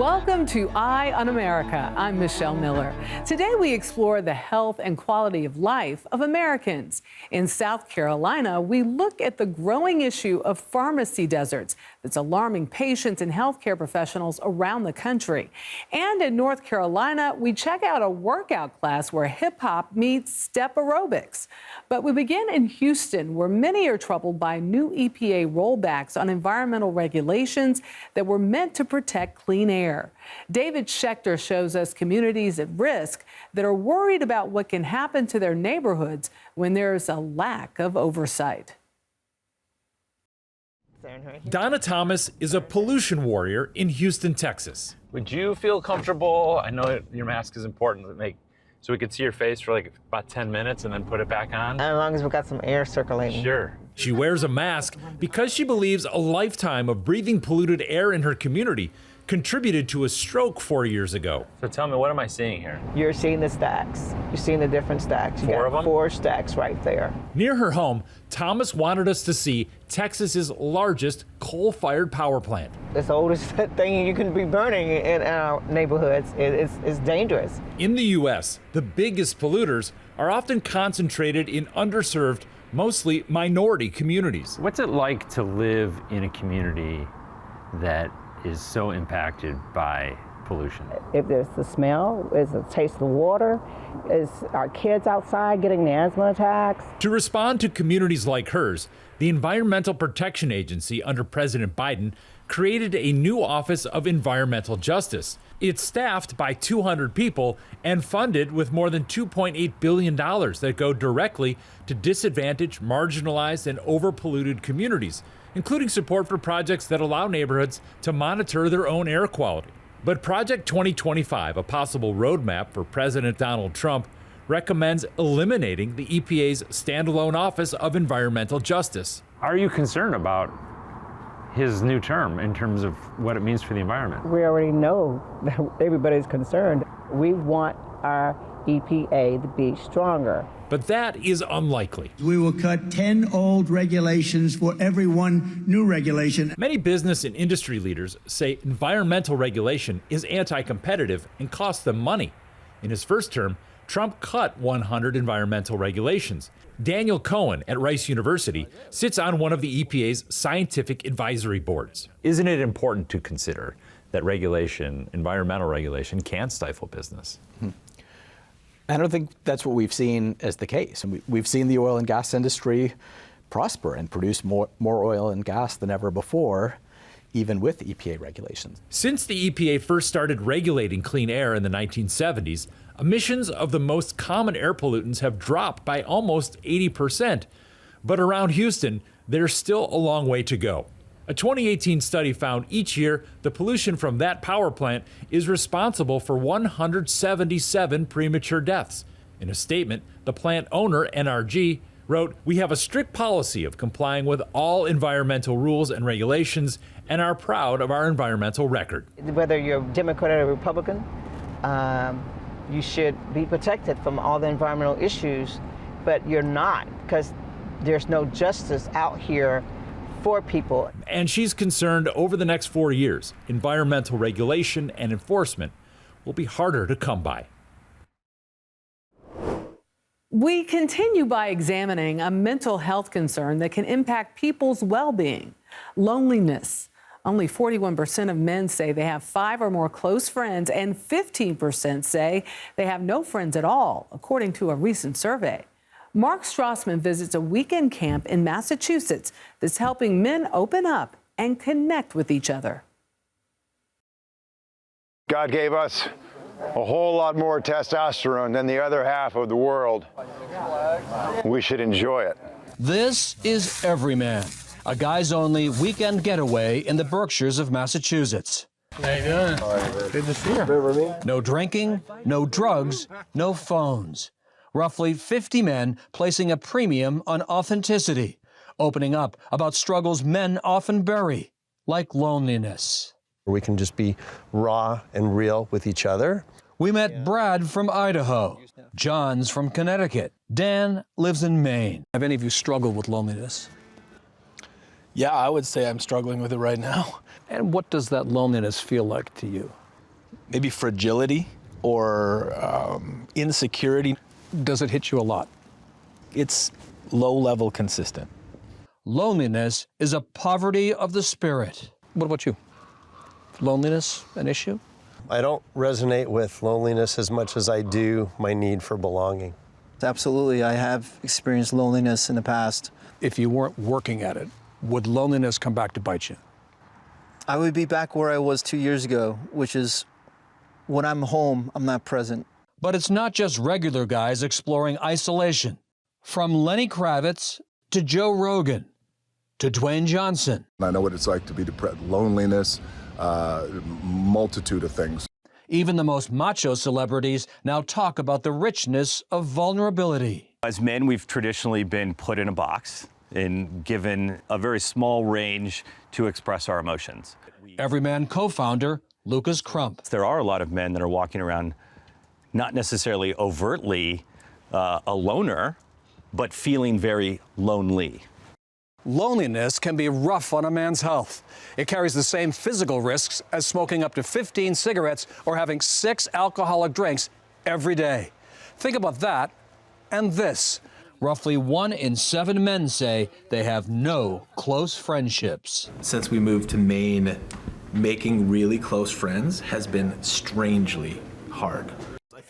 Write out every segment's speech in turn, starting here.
Welcome to Eye on America. I'm Michelle Miller. Today we explore the health and quality of life of Americans. In South Carolina, we look at the growing issue of pharmacy deserts that's alarming patients and healthcare professionals around the country. And in North Carolina, we check out a workout class where hip hop meets step aerobics. But we begin in Houston, where many are troubled by new EPA rollbacks on environmental regulations that were meant to protect clean air. David Schechter shows us communities at risk that are worried about what can happen to their neighborhoods when there's a lack of oversight. Donna Thomas is a pollution warrior in Houston, Texas. Would you feel comfortable? I know your mask is important so we could see your face for like about 10 minutes and then put it back on. As long as we've got some air circulating. Sure. She wears a mask because she believes a lifetime of breathing polluted air in her community contributed to a stroke 4 years ago. So tell me, what am I seeing here? You're seeing the stacks. You're seeing the different stacks. You Four got of them? 4 stacks right there. Near her home, Thomas wanted us to see Texas's largest coal-fired power plant. It's the oldest thing you can be burning in our neighborhoods. It's dangerous. In the U.S., the biggest polluters are often concentrated in underserved, mostly minority communities. What's it like to live in a community that is so impacted by pollution? If there's the smell, is the taste of the water, is our kids outside getting the asthma attacks. To respond to communities like hers, the Environmental Protection Agency under President Biden created a new Office of Environmental Justice. It's staffed by 200 people and funded with more than $2.8 billion that go directly to disadvantaged, marginalized, and overpolluted communities, including support for projects that allow neighborhoods to monitor their own air quality. But Project 2025, a possible roadmap for President Donald Trump, recommends eliminating the EPA's standalone Office of Environmental Justice. Are you concerned about his new term in terms of what it means for the environment? We already know that everybody's concerned. We want our EPA to be stronger. But that is unlikely. We will cut 10 old regulations for every one new regulation. Many business and industry leaders say environmental regulation is anti-competitive and costs them money. In his first term, Trump cut 100 environmental regulations. Daniel Cohen at Rice University sits on one of the EPA's scientific advisory boards. Isn't it important to consider that regulation, environmental regulation, can stifle business? I don't think that's what we've seen as the case. And we've seen the oil and gas industry prosper and produce more oil and gas than ever before, even with EPA regulations. Since the EPA first started regulating clean air in the 1970s, emissions of the most common air pollutants have dropped by almost 80%. But around Houston, there's still a long way to go. A 2018 study found each year the pollution from that power plant is responsible for 177 premature deaths. In a statement, the plant owner, NRG, wrote, "We have a strict policy of complying with all environmental rules and regulations and are proud of our environmental record." Whether you're Democrat or Republican, you should be protected from all the environmental issues, but you're not, because there's no justice out here for people. And she's concerned over the next 4 years, environmental regulation and enforcement will be harder to come by. We continue by examining a mental health concern that can impact people's well-being: loneliness. Only 41% of men say they have 5 or more close friends, and 15% say they have no friends at all, according to a recent survey. Mark Strassman visits a weekend camp in Massachusetts that's helping men open up and connect with each other. God gave us a whole lot more testosterone than the other half of the world. We should enjoy it. This is Everyman, a guys-only weekend getaway in the Berkshires of Massachusetts. How you doing? Good to see you. No drinking, no drugs, no phones. Roughly 50 men placing a premium on authenticity, opening up about struggles men often bury, like loneliness. We can just be raw and real with each other. We met Brad from Idaho, John's from Connecticut, Dan lives in Maine. Have any of you struggled with loneliness? Yeah, I would say I'm struggling with it right now. And what does that loneliness feel like to you? maybe fragility or insecurity. Does it hit you a lot? It's low-level consistent. Loneliness is a poverty of the spirit. What about you? Loneliness an issue? I don't resonate with loneliness as much as I do my need for belonging. Absolutely, I have experienced loneliness in the past. If you weren't working at it, would loneliness come back to bite you? I would be back where I was 2 years ago, which is when I'm home, I'm not present. But it's not just regular guys exploring isolation. From Lenny Kravitz to Joe Rogan to Dwayne Johnson. I know what it's like to be depressed, loneliness, multitude of things. Even the most macho celebrities now talk about the richness of vulnerability. As men, we've traditionally been put in a box and given a very small range to express our emotions. Everyman co-founder Lucas Crump. There are a lot of men that are walking around not necessarily overtly a loner, but feeling very lonely. Loneliness can be rough on a man's health. It carries the same physical risks as smoking up to 15 cigarettes or having 6 alcoholic drinks every day. Think about that and this. Roughly 1 in 7 men say they have no close friendships. Since we moved to Maine, making really close friends has been strangely hard.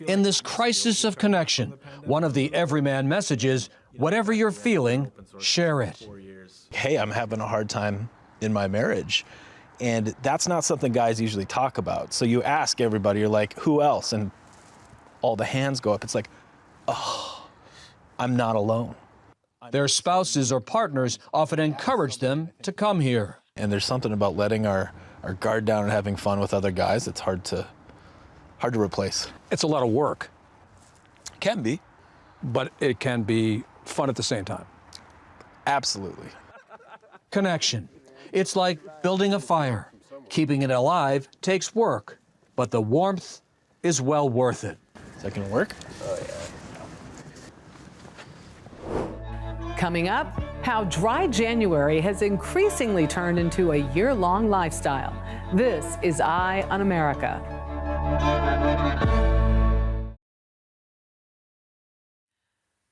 In this crisis of connection, one of the everyman messages, whatever you're feeling, share it. Hey, I'm having a hard time in my marriage. And that's not something guys usually talk about. So you ask everybody, you're like, who else? And all the hands go up. It's like, oh, I'm not alone. Their spouses or partners often encourage them to come here. And there's something about letting our guard down and having fun with other guys that's hard to replace. It's a lot of work. Can be. But it can be fun at the same time. Absolutely. Connection. It's like building a fire. Keeping it alive takes work, but the warmth is well worth it. Is that gonna work? Oh, yeah. Coming up, how dry January has increasingly turned into a year-long lifestyle. This is Eye on America.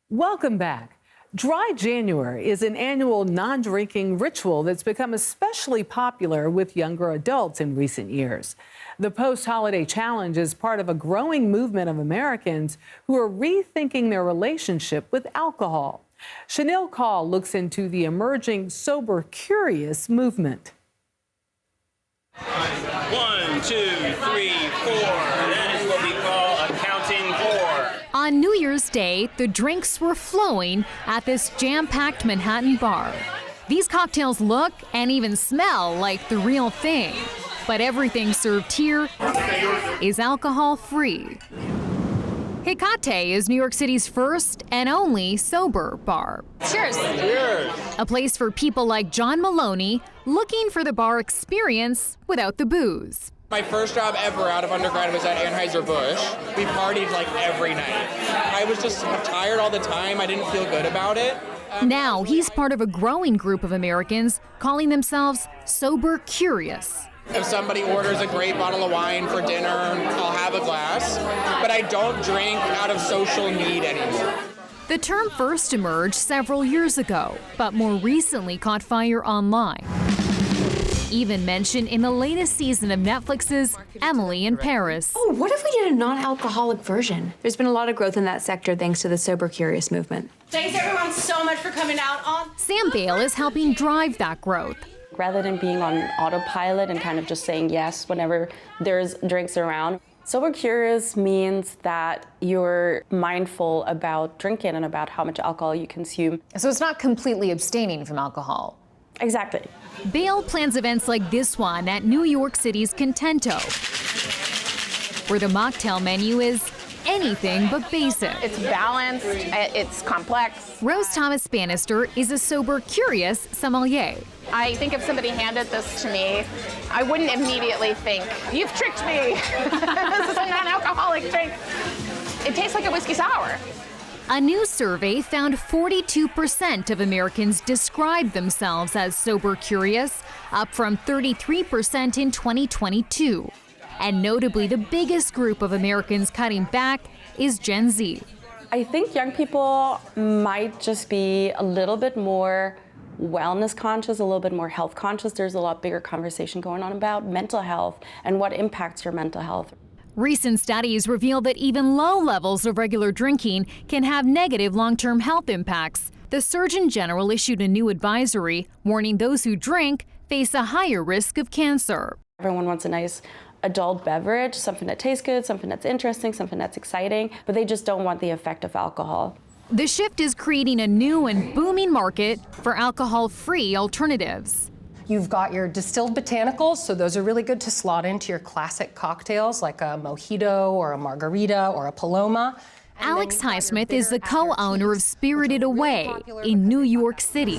Welcome back. Dry January is an annual non-drinking ritual that's become especially popular with younger adults in recent years. The post-holiday challenge is part of a growing movement of Americans who are rethinking their relationship with alcohol. Chanel Call looks into the emerging sober curious movement. 1, 2, 3, 4. That is what we call a counting 4. On New Year's Day, the drinks were flowing at this jam-packed Manhattan bar. These cocktails look and even smell like the real thing, but everything served here is alcohol-free. Hecate is New York City's first and only sober bar. Cheers. Cheers. A place for people like John Maloney looking for the bar experience without the booze. My first job ever out of undergrad was at Anheuser-Busch. We partied like every night. I was just tired all the time. I didn't feel good about it. Now he's part of a growing group of Americans calling themselves sober curious. If somebody orders a great bottle of wine for dinner, I'll have a glass, but I don't drink out of social need anymore. The term first emerged several years ago, but more recently caught fire online. Even mentioned in the latest season of Netflix's Emily in Paris. Oh, what if we did a non-alcoholic version? There's been a lot of growth in that sector thanks to the Sober Curious movement. Thanks everyone so much for coming out on. Sam Bale is helping drive that growth. Rather than being on autopilot and kind of just saying yes whenever there's drinks around. Sober curious means that you're mindful about drinking and about how much alcohol you consume. So it's not completely abstaining from alcohol. Exactly. Bale plans events like this one at New York City's Contento, where the mocktail menu is anything but basic. It's balanced, it's complex. Rose Thomas Bannister is a sober curious sommelier. I think if somebody handed this to me, I wouldn't immediately think, you've tricked me. This is a non-alcoholic drink. It tastes like a whiskey sour. A new survey found 42% of Americans describe themselves as sober curious, up from 33% in 2022. And notably, the biggest group of Americans cutting back is Gen Z. I think young people might just be a little bit more wellness conscious, a little bit more health conscious. There's a lot bigger conversation going on about mental health and what impacts your mental health. Recent studies reveal that even low levels of regular drinking can have negative long-term health impacts. The Surgeon General issued a new advisory warning those who drink face a higher risk of cancer. Everyone wants a nice adult beverage, something that tastes good, something that's interesting, something that's exciting, but they just don't want the effect of alcohol. The shift is creating a new and booming market for alcohol-free alternatives. You've got your distilled botanicals, so those are really good to slot into your classic cocktails like a mojito or a margarita or a paloma. Alex Highsmith is the co-owner of Spirited Away in New York City,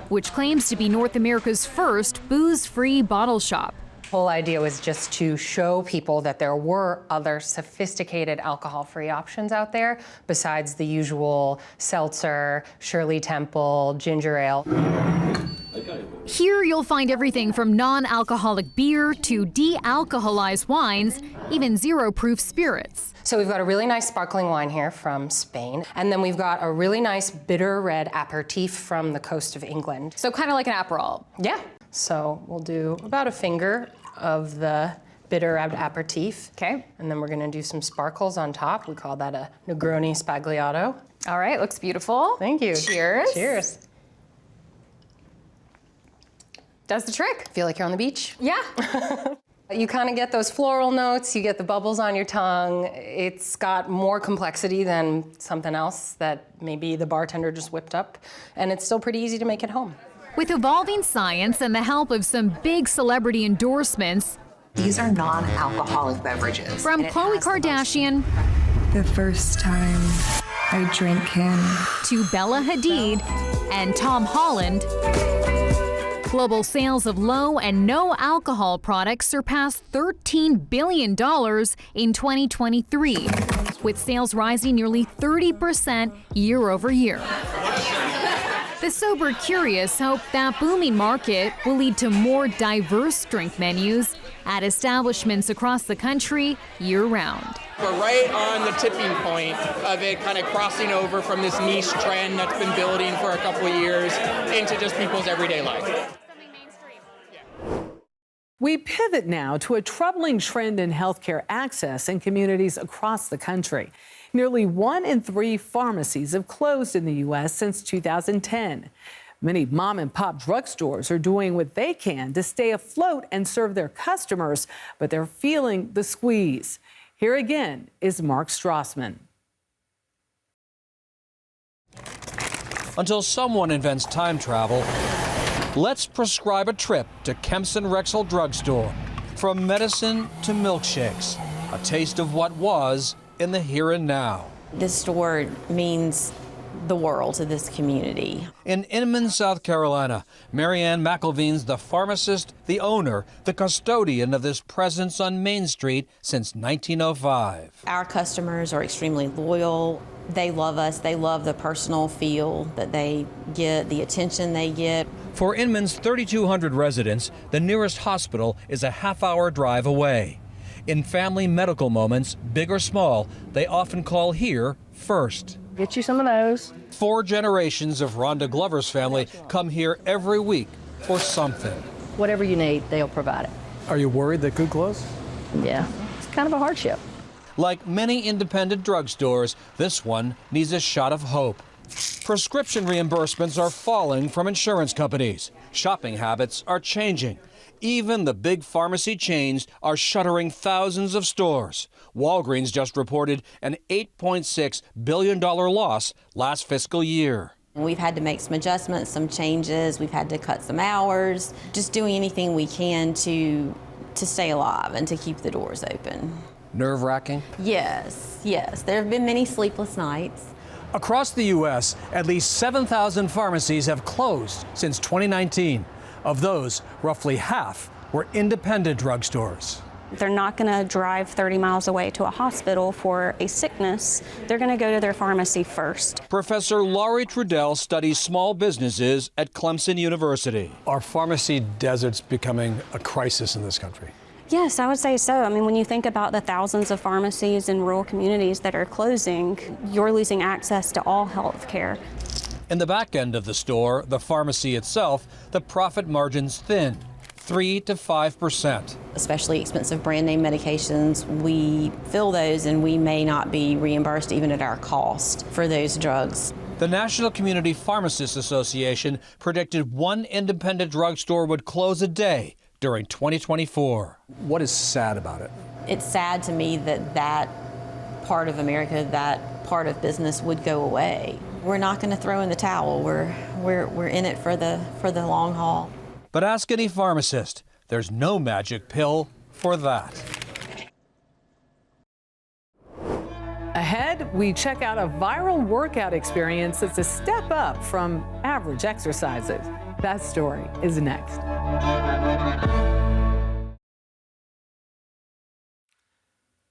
which claims to be North America's first booze-free bottle shop. The whole idea was just to show people that there were other sophisticated alcohol-free options out there besides the usual seltzer, Shirley Temple, ginger ale. Here you'll find everything from non-alcoholic beer to de-alcoholized wines, even zero-proof spirits. So we've got a really nice sparkling wine here from Spain, and then we've got a really nice bitter red aperitif from the coast of England. So kind of like an Aperol. Yeah. So we'll do about a finger of the bitter red aperitif. Okay. And then we're gonna do some sparkles on top. We call that a Negroni Spagliato. All right, looks beautiful. Thank you. Cheers. Cheers. Does the trick. Feel like you're on the beach? Yeah. You kind of get those floral notes, you get the bubbles on your tongue. It's got more complexity than something else that maybe the bartender just whipped up, and it's still pretty easy to make at home. With evolving science and the help of some big celebrity endorsements, these are non-alcoholic beverages. From Khloe Kardashian, the first time I drank him, to Bella Hadid and Tom Holland, global sales of low and no alcohol products surpassed $13 billion in 2023, with sales rising nearly 30% year over year. The sober curious hope that booming market will lead to more diverse drink menus at establishments across the country year-round. We're right on the tipping point of it kind of crossing over from this niche trend that's been building for a couple of years into just people's everyday life. We pivot now to a troubling trend in healthcare access in communities across the country. Nearly 1 in 3 pharmacies have closed in the U.S. since 2010. Many mom-and-pop drugstores are doing what they can to stay afloat and serve their customers, but they're feeling the squeeze. Here again is Mark Strassman. Until someone invents time travel, let's prescribe a trip to Kempson Rexall Drugstore. From medicine to milkshakes, a taste of what was in the here and now. This store means the world to this community. In Inman, South Carolina, Marianne McElveen's the pharmacist, the owner, the custodian of this presence on Main Street since 1905. Our customers are extremely loyal. They love us. They love the personal feel that they get, the attention they get. For Inman's 3,200 residents, the nearest hospital is a half-hour drive away. In family medical moments, big or small, they often call here first. Get you some of those. 4 generations of Rhonda Glover's family come here every week for something. Whatever you need, they'll provide it. Are you worried that could close? Yeah, it's kind of a hardship. Like many independent drugstores, this one needs a shot of hope. Prescription reimbursements are falling from insurance companies. Shopping habits are changing. Even the big pharmacy chains are shuttering thousands of stores. Walgreens just reported an $8.6 billion loss last fiscal year. We've had to make some adjustments, some changes. We've had to cut some hours, just doing anything we can to stay alive and to keep the doors open. Nerve-wracking? Yes, yes. There have been many sleepless nights. Across the U.S., at least 7,000 pharmacies have closed since 2019. Of those, roughly half were independent drugstores. They're not going to drive 30 miles away to a hospital for a sickness. They're going to go to their pharmacy first. Professor Laurie Trudell studies small businesses at Clemson University. Are pharmacy deserts becoming a crisis in this country? Yes, I would say so. I mean, when you think about the thousands of pharmacies in rural communities that are closing, you're losing access to all health care. In the back end of the store, the pharmacy itself, the profit margin's thin, 3 to 5%. Especially expensive brand name medications, we fill those and we may not be reimbursed even at our cost for those drugs. The National Community Pharmacists Association predicted one independent drugstore would close a day during 2024. What is sad about it? It's sad to me that that part of America, that part of business would go away. We're not going to throw in the towel. We're in it for the long haul. But ask any pharmacist, there's no magic pill for that. Ahead, we check out a viral workout experience that's a step up from average exercises. That story is next.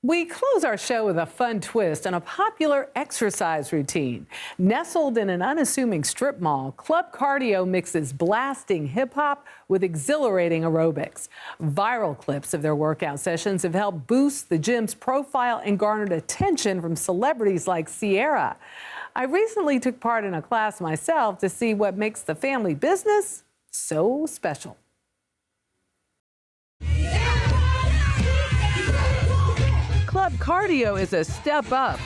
We close our show with a fun twist on a popular exercise routine. Nestled in an unassuming strip mall, Club Cardio mixes blasting hip-hop with exhilarating aerobics. Viral clips of their workout sessions have helped boost the gym's profile and garnered attention from celebrities like Ciara. I recently took part in a class myself to see what makes the family business so special. Club Cardio is a step up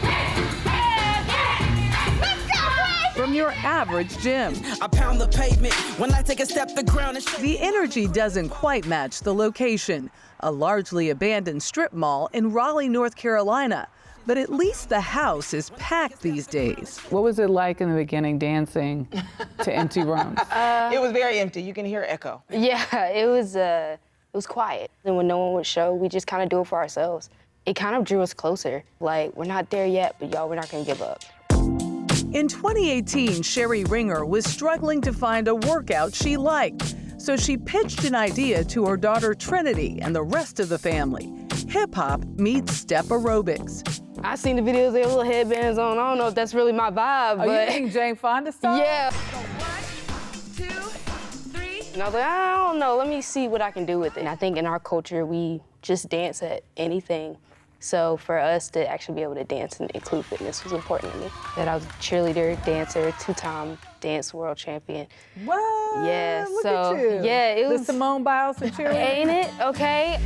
from your average gym. I pound the pavement when I take a step the ground is The energy doesn't quite match the location, a largely abandoned strip mall in Raleigh, North Carolina. But at least the house is packed these days. What was it like in the beginning dancing to empty rooms? It was very empty. You can hear echo. Yeah, it was quiet. And when no one would show, we just kind of do it for ourselves. It kind of drew us closer. Like, we're not there yet, but y'all, we're not gonna give up. In 2018, Sherry Ringer was struggling to find a workout she liked. So she pitched an idea to her daughter Trinity and the rest of the family. Hip-hop meets step aerobics. I seen the videos, they have little headbands on. I don't know if that's really my vibe, but... Oh, you think Jane Fonda style? Yeah. 1, 2, 3. And I was like, I don't know, let me see what I can do with it. And I think in our culture, we just dance at anything. So for us to actually be able to dance and include fitness was important to me. That I was a cheerleader, dancer, 2-time dance world champion. What? Yeah, Look so, at you. yeah, it was... The Simone Biles and cheerleader. Ain't it? Okay.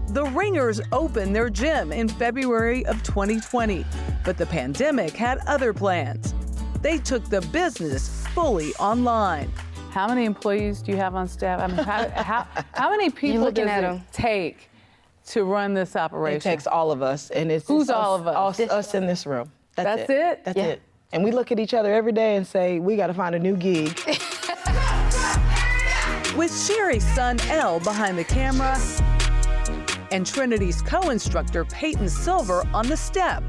The Ringers opened their gym in February of 2020, but the pandemic had other plans. They took the business fully online. How many employees do you have on staff? I mean, how many people does it take to run this operation? It takes all of us, and it's Who's all of us? Us in this room. That's it? That's it. And we look at each other every day and say, we got to find a new gig. With Sherry's son, Elle, behind the camera, and Trinity's co-instructor, Peyton Silver, on the step,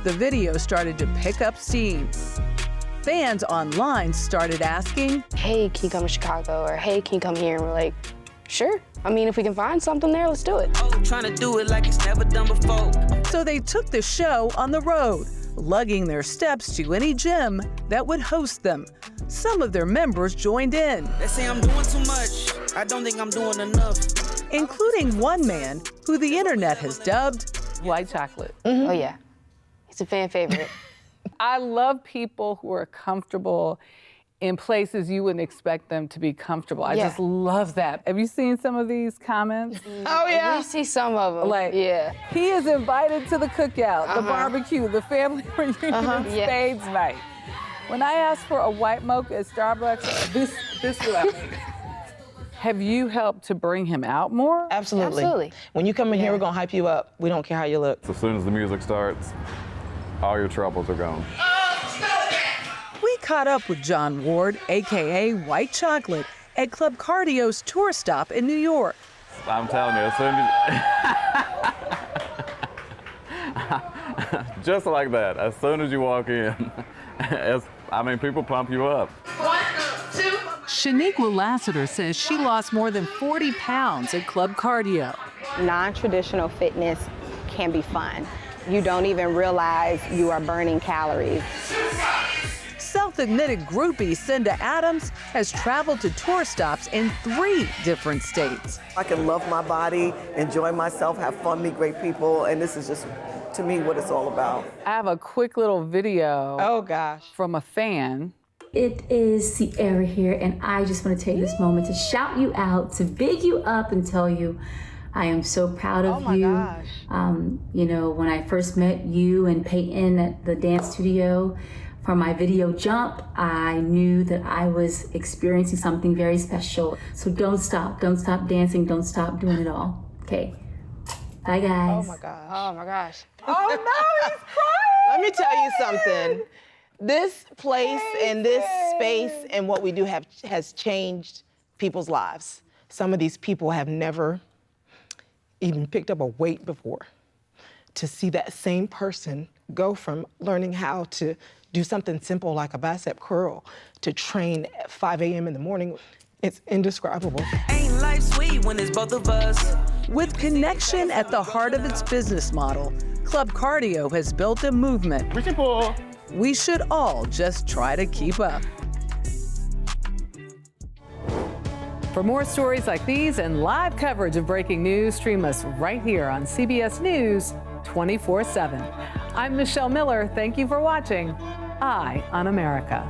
the video started to pick up steam. Fans online started asking, hey, can you come to Chicago? Or hey, can you come here? And we're like, sure. I mean, if we can find something there, let's do it. oh, trying to do it like it's never done before. So they took the show on the road, lugging their steps to any gym that would host them. Some of their members joined in. They say I'm doing too much. I don't think I'm doing enough. Including one man who the internet has dubbed White Chocolate. Oh, yeah. He's a fan favorite. I love people who are comfortable in places you wouldn't expect them to be comfortable. I just love that. Have you seen some of these comments? Oh, yeah. We see some of them. Like, yeah. He is invited to the cookout, the barbecue, the family reunion, and spades night. When I asked for a white mocha at Starbucks, this is what I mean. Have you helped to bring him out more? Absolutely. Absolutely. When you come in here, we're going to hype you up. We don't care how you look. As soon as the music starts, all your troubles are gone. We caught up with John Ward, AKA White Chocolate, at Club Cardio's tour stop in New York. I'm telling you, as soon as just like that, as soon as you walk in, people pump you up. 1, 2. Shaniqua Lassiter says she lost more than 40 pounds at Club Cardio. Non-traditional fitness can be fun. You don't even realize you are burning calories. self-admitted groupie Cinda Adams has traveled to tour stops in 3 different states. I can love my body, enjoy myself, have fun, meet great people, and this is just, to me, what it's all about. I have a quick little video. Oh gosh. From a fan. It is Sierra here, and I just want to take this moment to shout you out, to big you up, and tell you I am so proud of you. Gosh. You know, when I first met you and Peyton at the dance studio for my video jump, I knew that I was experiencing something very special. So don't stop dancing, don't stop doing it all. Okay. Bye, guys. Oh my gosh. Oh my gosh. Oh no, he's crying. Let me tell you something. This place and this space and what we do has changed people's lives. Some of these people have never even picked up a weight before. To see that same person go from learning how to do something simple like a bicep curl to train at 5 a.m. in the morning, it's indescribable. Ain't life sweet when it's both of us? With connection at the heart of its business model, Club Cardio has built a movement. We should all just try to keep up. For more stories like these and live coverage of breaking news, stream us right here on CBS News 24/7. I'm Michelle Miller. Thank you for watching Eye on America.